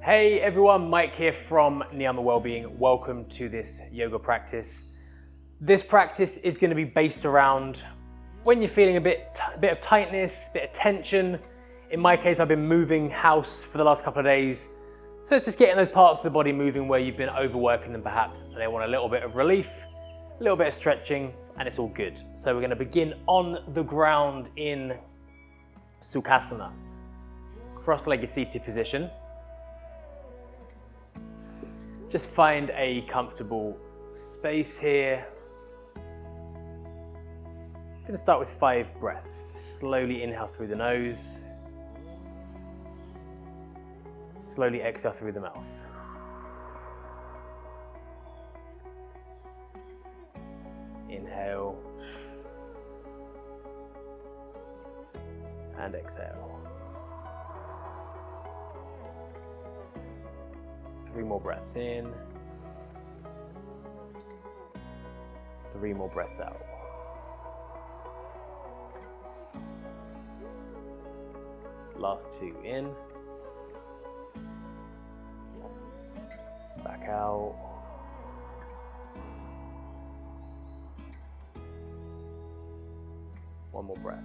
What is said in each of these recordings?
Hey everyone, Mike here from Niyama Wellbeing. Welcome to this yoga practice. This practice is going to be based around when you're feeling a bit of tightness, a bit of tension. In my case, I've been moving house for the last couple of days. So it's just getting those parts of the body moving where you've been overworking them perhaps. They want a little bit of relief, a little bit of stretching, and it's all good. So we're going to begin on the ground in Sukhasana. Cross-legged seated position. Just find a comfortable space here. I'm going to start with 5 breaths. Just slowly inhale through the nose. Slowly exhale through the mouth. Inhale. And exhale. 3 more breaths in. 3 more breaths out. Last 2 in. Back out. One more breath.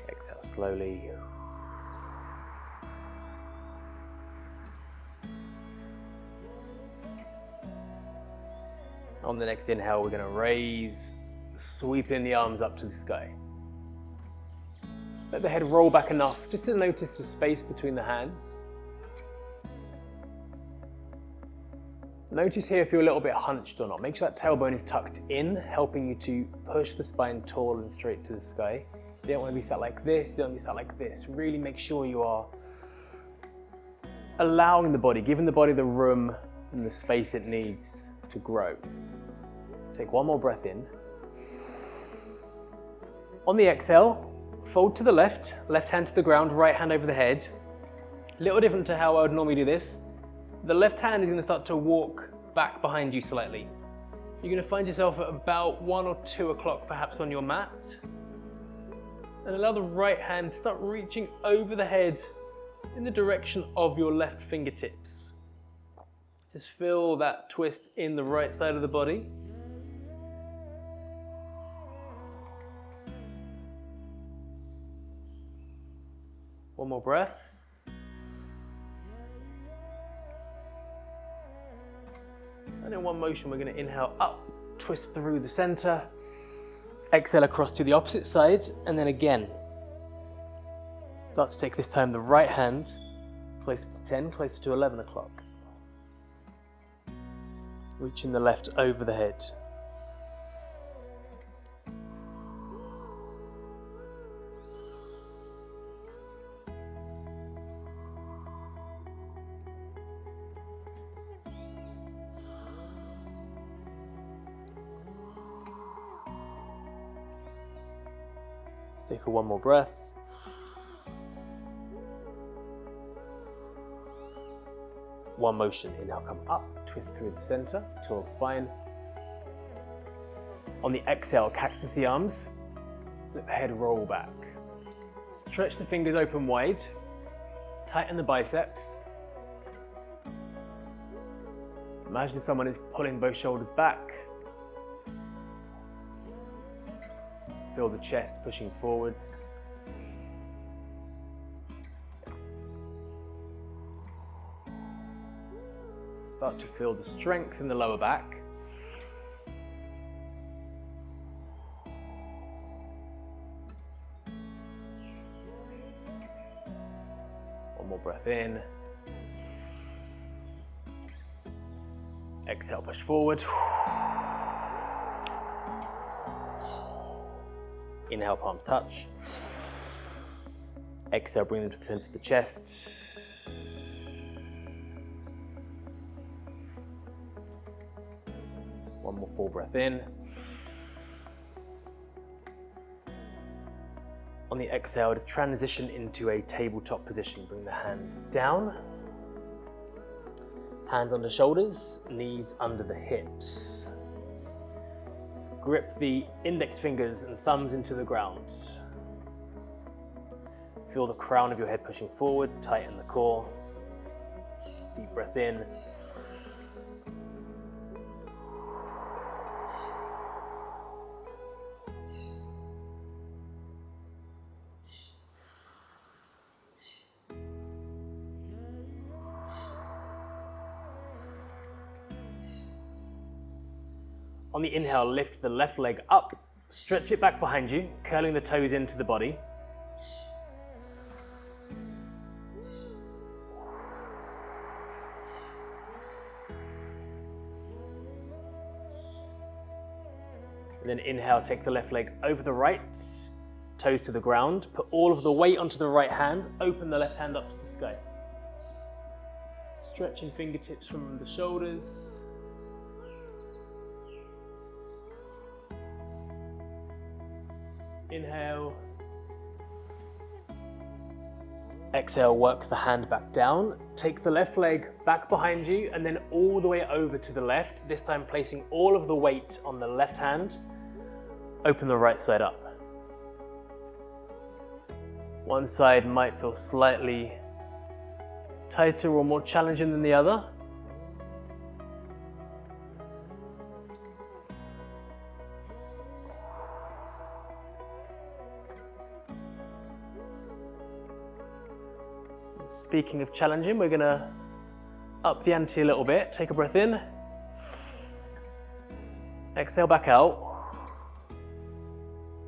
Exhale slowly. On the next inhale, we're going to raise, sweeping the arms up to the sky. Let the head roll back enough just to notice the space between the hands. Notice here if you're a little bit hunched or not. Make sure that tailbone is tucked in, helping you to push the spine tall and straight to the sky. You don't want to be sat like this, you don't want to be sat like this. Really make sure you are allowing the body, giving the body the room and the space it needs to grow. Take 1 more breath in. On the exhale, fold to the left hand to the ground, right hand over the head. A little different to how I would normally do this. The left hand is going to start to walk back behind you slightly. You're going to find yourself at about 1 or 2 o'clock perhaps on your mat. And allow the right hand to start reaching over the head in the direction of your left fingertips. Just feel that twist in the right side of the body. One more breath. And in one motion, we're going to inhale up, twist through the center, exhale across to the opposite side, and then again. Start to take this time the right hand closer to 10, closer to 11 o'clock. Reaching the left over the head. Stay for 1 more breath. One motion, inhale, come up, twist through the center, tall spine. On the exhale, cactus the arms, let the head roll back. Stretch the fingers open wide, tighten the biceps. Imagine someone is pulling both shoulders back. Feel the chest pushing forwards. Start to feel the strength in the lower back. One more breath in. Exhale, push forward. Inhale, palms touch. Exhale, bring them to the center of the chest. One more full breath in. On the exhale, just transition into a tabletop position. Bring the hands down. Hands on the shoulders, knees under the hips. Grip the index fingers and thumbs into the ground. Feel the crown of your head pushing forward, tighten the core. Deep breath in. On the inhale, lift the left leg up, stretch it back behind you, curling the toes into the body. And then inhale, take the left leg over the right, toes to the ground, put all of the weight onto the right hand, open the left hand up to the sky. Stretching fingertips from the shoulders. Inhale. Exhale, work the hand back down. Take the left leg back behind you and then all the way over to the left, this time placing all of the weight on the left hand. Open the right side up. One side might feel slightly tighter or more challenging than the other. Speaking of challenging, we're going to up the ante a little bit. Take a breath in. Exhale back out.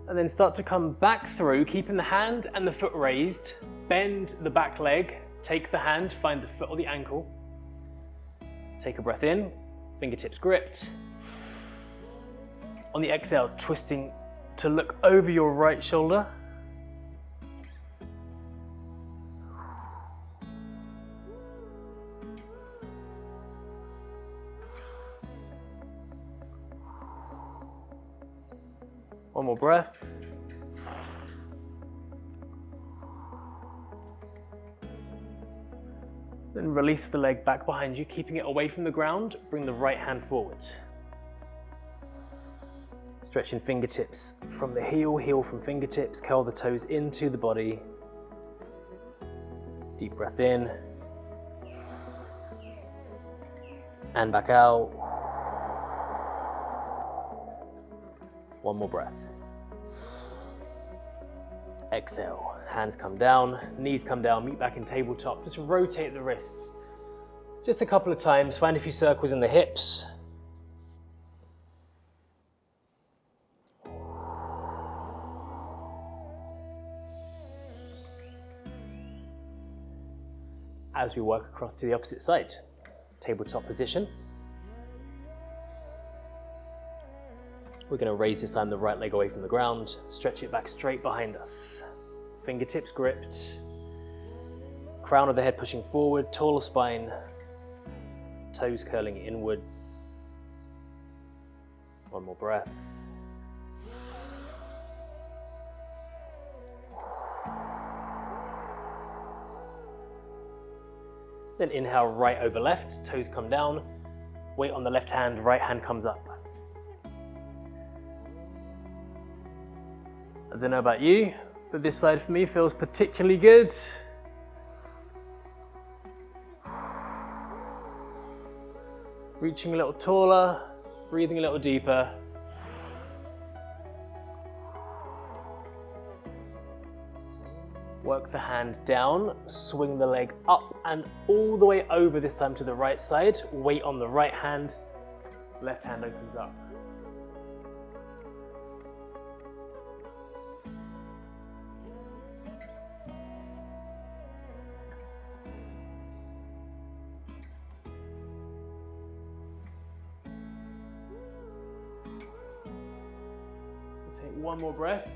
And then start to come back through, keeping the hand and the foot raised. Bend the back leg. Take the hand, find the foot or the ankle. Take a breath in, fingertips gripped. On the exhale, twisting to look over your right shoulder. One more breath. Then release the leg back behind you, keeping it away from the ground. Bring the right hand forward. Stretching fingertips from the heel, heel from fingertips, curl the toes into the body. Deep breath in. And back out. One more breath. Exhale, hands come down, knees come down, meet back in tabletop. Just rotate the wrists. Just a couple of times, find a few circles in the hips. As we work across to the opposite side, tabletop position. We're going to raise this time the right leg away from the ground, stretch it back straight behind us. Fingertips gripped, crown of the head pushing forward, taller spine, toes curling inwards. One more breath. Then inhale, right over left, toes come down, weight on the left hand, right hand comes up. I don't know about you, but this side for me feels particularly good. Reaching a little taller, breathing a little deeper. Work the hand down, swing the leg up and all the way over, this time to the right side. Weight on the right hand, left hand opens up. One more breath.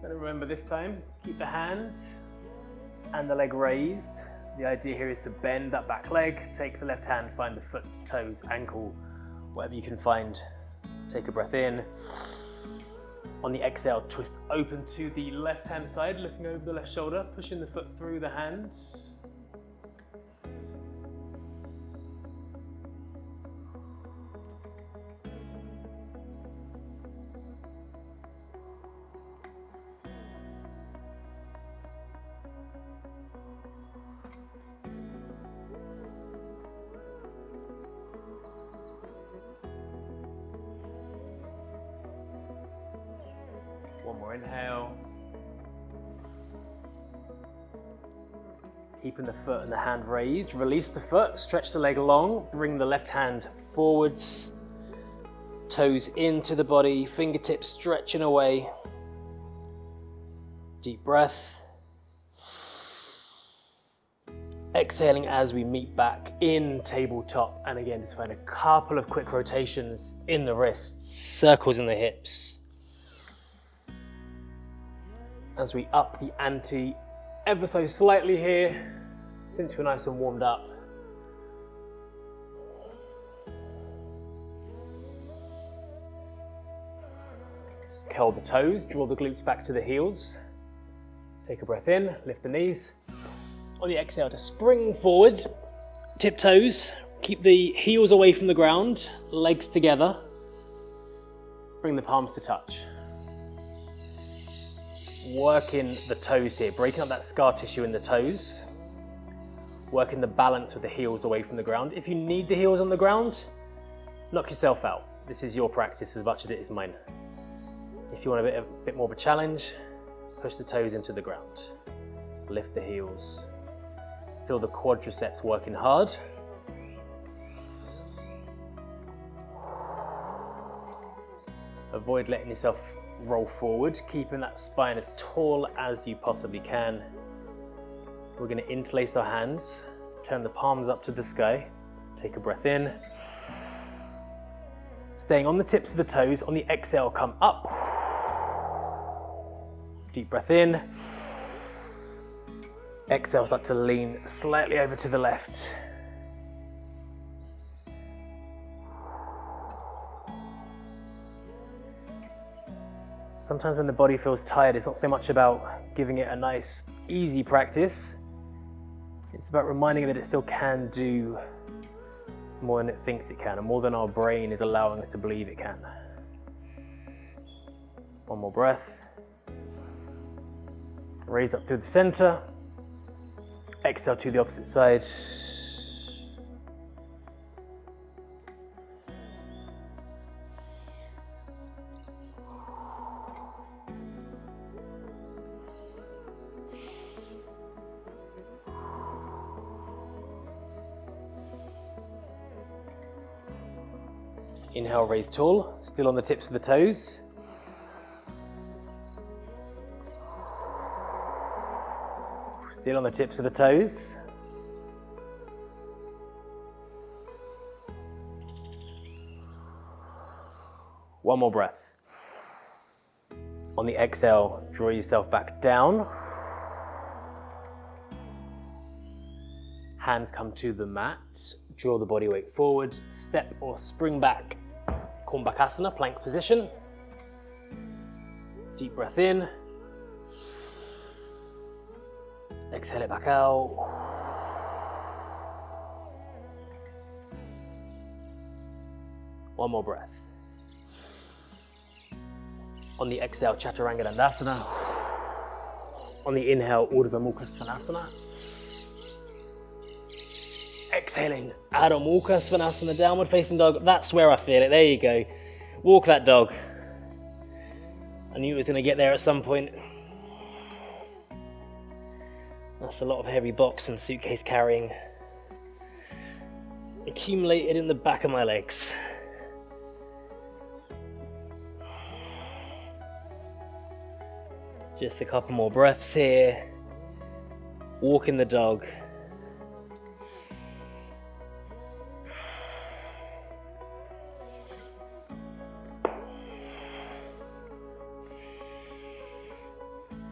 And remember this time, keep the hands and the leg raised. The idea here is to bend that back leg, take the left hand, find the foot, toes, ankle, whatever you can find. Take a breath in. On the exhale, twist open to the left hand side, looking over the left shoulder, pushing the foot through the hands. more inhale. Keeping the foot and the hand raised, release the foot, stretch the leg long, bring the left hand forwards, toes into the body, fingertips stretching away. Deep breath. Exhaling as we meet back in tabletop. And again, just find a couple of quick rotations in the wrists, circles in the hips. As we up the ante ever so slightly here, since we're nice and warmed up. Just curl the toes, draw the glutes back to the heels. Take a breath in, lift the knees. On the exhale, to spring forward, tiptoes, keep the heels away from the ground, legs together. Bring the palms to touch. Working the toes here, breaking up that scar tissue in the toes. Working the balance with the heels away from the ground. If you need the heels on the ground, knock yourself out. This is your practice as much as it is mine. If you want a bit more of a challenge, push the toes into the ground. Lift the heels. Feel the quadriceps working hard. Avoid letting yourself roll forward, keeping that spine as tall as you possibly can. We're going to interlace our hands, turn the palms up to the sky. Take a breath in. Staying on the tips of the toes, on the exhale, come up. Deep breath in. Exhale, start to lean slightly over to the left. Sometimes when the body feels tired, it's not so much about giving it a nice, easy practice. It's about reminding it that it still can do more than it thinks it can, and more than our brain is allowing us to believe it can. One more breath. Raise up through the center. Exhale to the opposite side. Inhale, raise tall, still on the tips of the toes. Still on the tips of the toes. One more breath. On the exhale, draw yourself back down. Hands come to the mat. Draw the body weight forward. Step or spring back. Kumbhakasana, plank position. Deep breath in. Exhale it back out. One more breath. On the exhale, Chaturanga Dandasana. On the inhale, Urdhva Mukha Svanasana. Exhaling, Adho Mukha Svanasana, downward facing dog. That's where I feel it. There you go. Walk that dog. I knew it was going to get there at some point. That's a lot of heavy box and suitcase carrying accumulated in the back of my legs. Just a couple more breaths here. Walking the dog.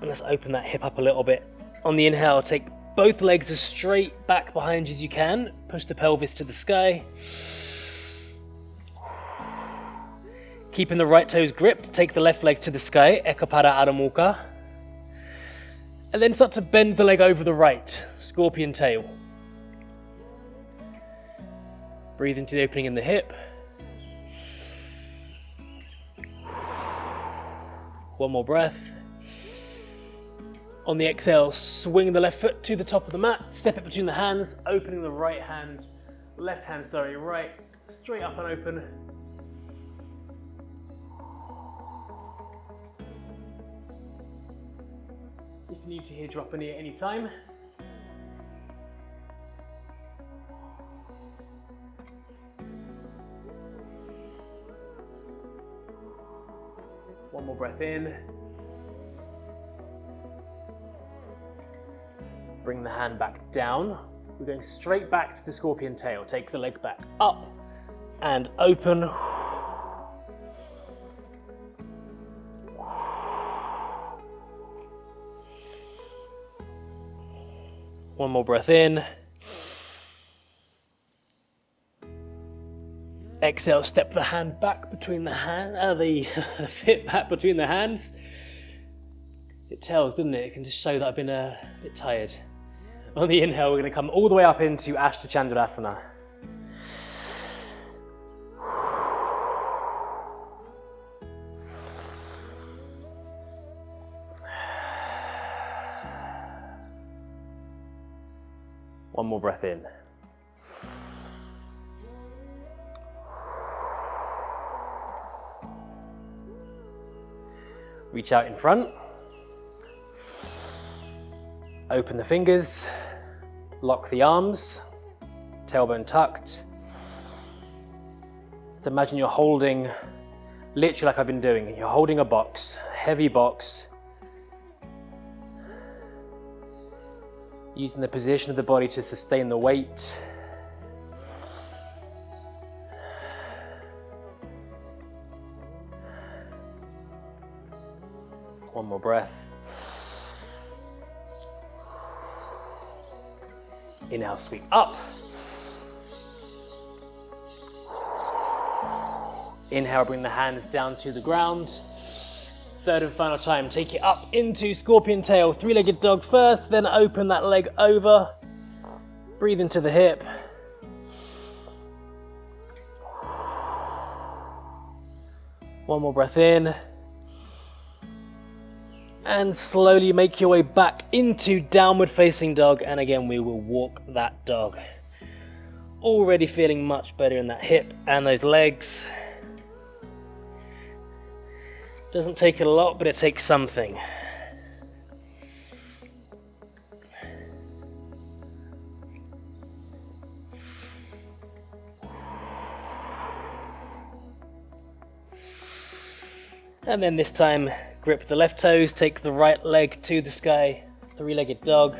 And let's open that hip up a little bit. On the inhale, take both legs as straight back behind you as you can. Push the pelvis to the sky. Keeping the right toes gripped, take the left leg to the sky, Ekapada Adho Mukha. And then start to bend the leg over the right, scorpion tail. Breathe into the opening in the hip. One more breath. On the exhale, swing the left foot to the top of the mat, step it between the hands, opening the right hand, right, straight up and open. need to hear drop a knee at any time. One more breath in. Bring the hand back down. We're going straight back to the scorpion tail. Take the leg back up and open. One more breath in. Exhale, step the hand back between the the fit back between the hands. It tells, doesn't it? It can just show that I've been a bit tired. On the inhale, we're going to come all the way up into Ashtachandradasana. One more breath in. Reach out in front. Open the fingers. Lock the arms. Tailbone tucked. Just imagine you're holding, literally like I've been doing, you're holding a box, a heavy box. Using the position of the body to sustain the weight. One more breath. Inhale, sweep up. Inhale, bring the hands down to the ground. Third and final time, take it up into scorpion tail, three-legged dog first, then open that leg over. Breathe into the hip. One more breath in. And slowly make your way back into downward facing dog. And again, we will walk that dog. Already feeling much better in that hip and those legs. Doesn't take a lot, but it takes something. And then this time, grip the left toes, take the right leg to the sky, three-legged dog.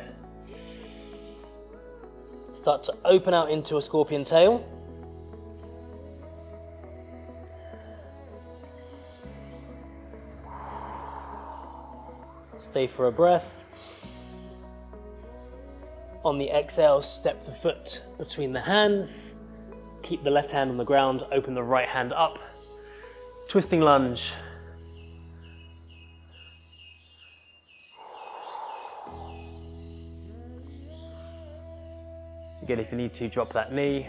Start to open out into a scorpion tail. Stay for a breath. On the exhale, step the foot between the hands. Keep the left hand on the ground, open the right hand up. Twisting lunge. Again, if you need to, drop that knee.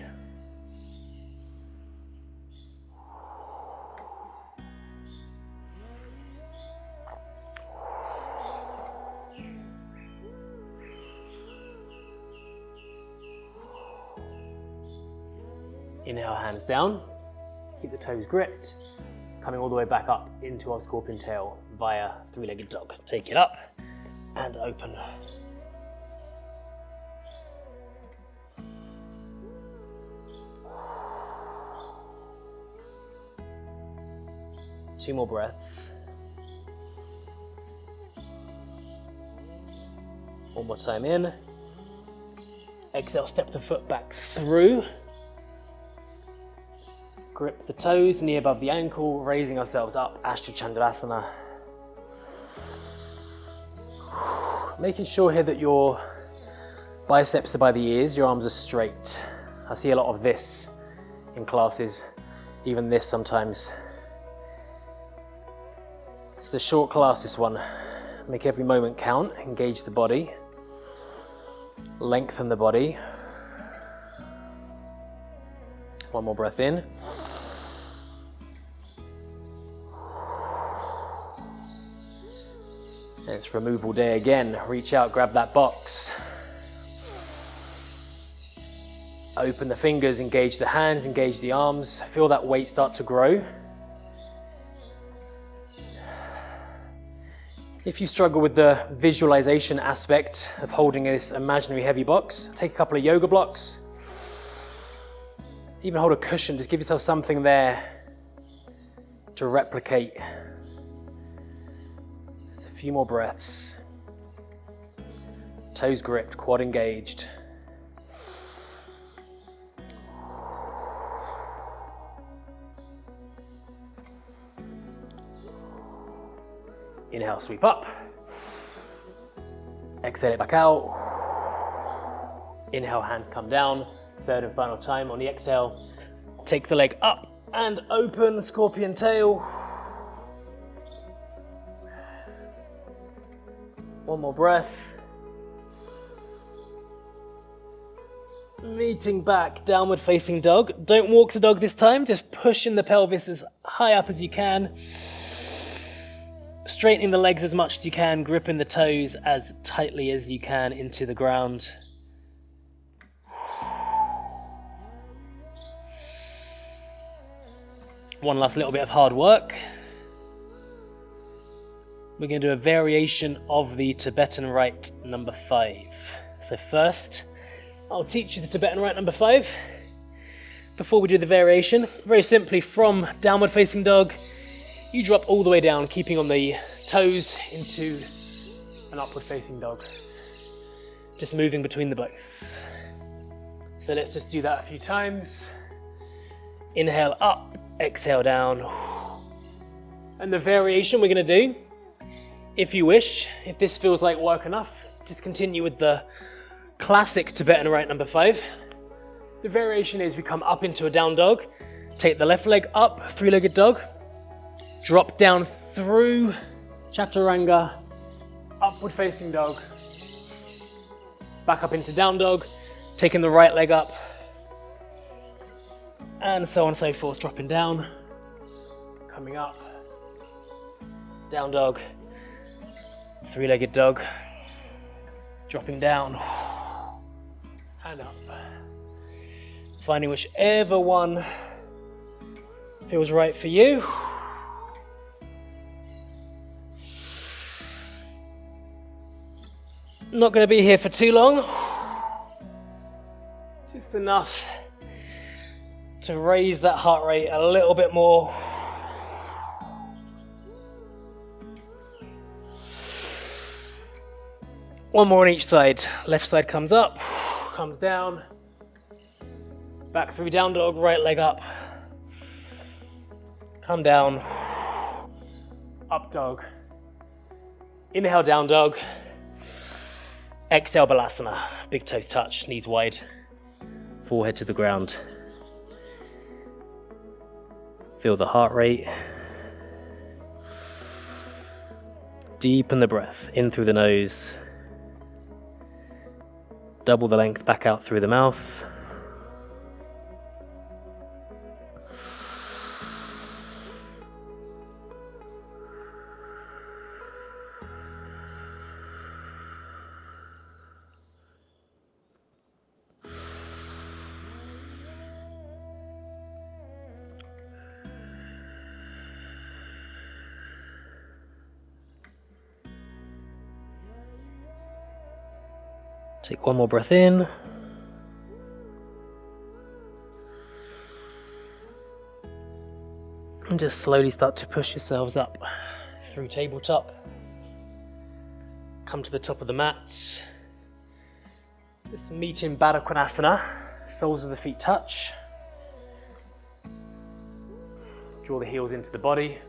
Inhale, hands down. Keep the toes gripped. Coming all the way back up into our scorpion tail via three-legged dog. Take it up and open. Two more breaths. One more time in. Exhale, step the foot back through. Grip the toes, knee above the ankle, raising ourselves up, Ashtachandradasana. Making sure here that your biceps are by the ears, your arms are straight. I see a lot of this in classes, even this sometimes. It's the short class, this one. Make every moment count, engage the body, lengthen the body. One more breath in. And it's removal day again. Reach out, grab that box. Open the fingers, engage the hands, engage the arms. Feel that weight start to grow. If you struggle with the visualization aspect of holding this imaginary heavy box, take a couple of yoga blocks. Even hold a cushion, just give yourself something there to replicate. Just a few more breaths. Toes gripped, quad engaged. Inhale, sweep up. Exhale it back out. Inhale, hands come down. Third and final time on the exhale. Take the leg up and open, scorpion tail. One more breath. Meeting back, downward facing dog. Don't walk the dog this time, just pushing the pelvis as high up as you can. Straightening the legs as much as you can, gripping the toes as tightly as you can into the ground. One last little bit of hard work. We're going to do a variation of the Tibetan Rite number 5. So first, I'll teach you the Tibetan Rite number 5. Before we do the variation, very simply from downward facing dog, you drop all the way down, keeping on the toes into an upward facing dog. Just moving between the both. So let's just do that a few times. Inhale up, exhale down. And the variation we're going to do, if you wish, if this feels like work enough, just continue with the classic Tibetan Rite number 5. The variation is we come up into a down dog, take the left leg up, three-legged dog, drop down through Chaturanga, upward facing dog, back up into down dog, taking the right leg up, and so on and so forth, dropping down, coming up, down dog, three-legged dog, dropping down, and up. Finding whichever one feels right for you. Not going to be here for too long. Just enough to raise that heart rate a little bit more. One more on each side. Left side comes up, comes down. Back through down dog, right leg up. Come down. Up dog. Inhale down dog. Exhale balasana. Big toes touch, knees wide. Forehead to the ground. Feel the heart rate. Deepen the breath in through the nose. Double the length back out through the mouth. Take one more breath in. And just slowly start to push yourselves up through tabletop. Come to the top of the mats. Just meet in Baddha Konasana. Soles of the feet touch. Draw the heels into the body.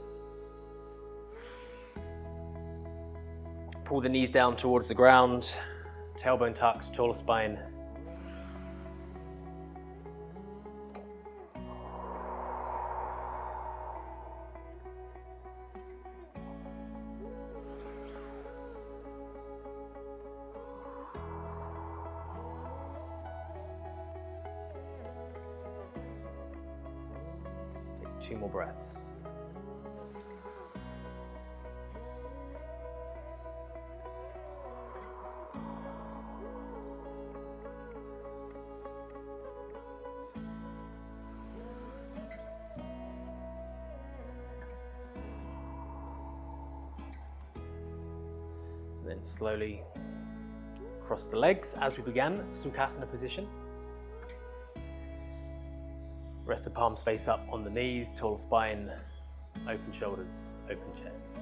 Pull the knees down towards the ground. Tailbone tucked, taller spine. Take 2 more breaths. then slowly cross the legs as we began, Sukhasana position. Rest the palms face up on the knees, tall spine, open shoulders, open chest.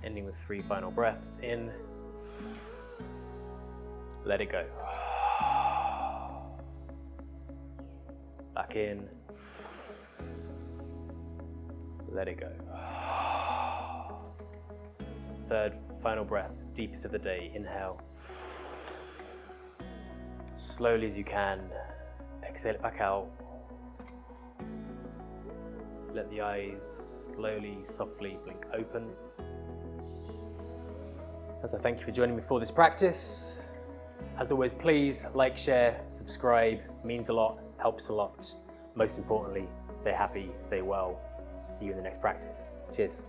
Ending with 3 final breaths in. Let it go. Back in. Let it go. 3rd final breath, deepest of the day. Inhale. Slowly as you can, exhale it back out. Let the eyes slowly, softly blink open. As I thank you for joining me for this practice. As always, please like, share, subscribe. It means a lot, helps a lot. Most importantly, stay happy, stay well. See you in the next practice. Cheers.